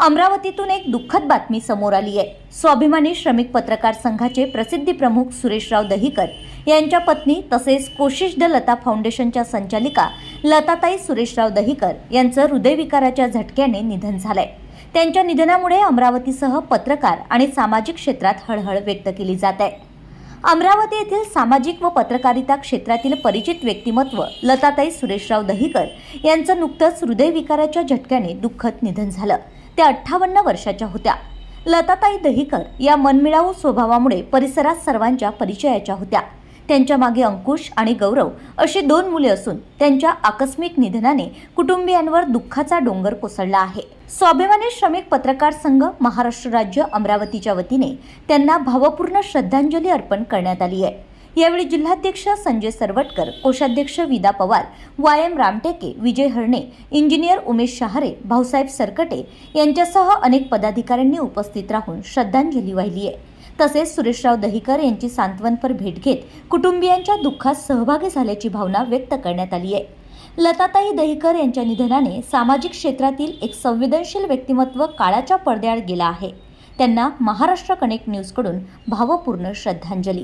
अमरावतीतून एक दुःखद बातमी समोर आली आहे। स्वाभिमानी श्रमिक पत्रकार संघाचे प्रसिद्धी प्रमुख सुरेशराव दहिकर यांच्या पत्नी तसेच कोशिश द लता फाउंडेशनच्या संचालिका लताताई सुरेशराव दहिकर यांचं हृदयविकाराच्या झटक्याने निधन झालंय। त्यांच्या निधनामुळे अमरावतीसह पत्रकार आणि सामाजिक क्षेत्रात हळहळ व्यक्त केली जात आहे। अमरावती येथील सामाजिक व पत्रकारिता क्षेत्रातील परिचित व्यक्तिमत्व लताताई सुरेशराव दहिकर यांचं नुकतंच हृदयविकाराच्या झटक्याने दुःखद निधन झालं। त्या 58 वर्षाच्या होत्या। लताताई दहिकर या मनमिळावू स्वभावामुळे परिसरात सर्वांच्या परिचयाच्या होत्या। त्यांच्या मागे अंकुश आणि गौरव अशी 2 मुले असून त्यांच्या आकस्मिक निधनाने कुटुंबियांवर दुःखाचा डोंगर कोसळला आहे। स्वाभिमानी श्रमिक पत्रकार संघ महाराष्ट्र राज्य अमरावतीच्या वतीने त्यांना भावपूर्ण श्रद्धांजली अर्पण करण्यात आली आहे। यावेळी जिल्हाध्यक्ष संजय सरवटकर, कोषाध्यक्ष विदा पवार, वायम रामटेके, विजय हरणे, इंजिनियर उमेश शहारे, भाऊसाहेब सरकटे यांच्यासह अनेक पदाधिकाऱ्यांनी उपस्थित राहून श्रद्धांजली वाहिली आहे। तसेच सुरेशराव दहिकर यांची सांत्वनपर भेट घेत कुटुंबियांच्या दुःखात सहभागी झाल्याची भावना व्यक्त करण्यात आली आहे। लताताई दहिकर यांच्या निधनाने सामाजिक क्षेत्रातील एक संवेदनशील व्यक्तिमत्व काळाच्या पडद्याआड गेला आहे। त्यांना महाराष्ट्र कनेक्ट न्यूजकडून भावपूर्ण श्रद्धांजली।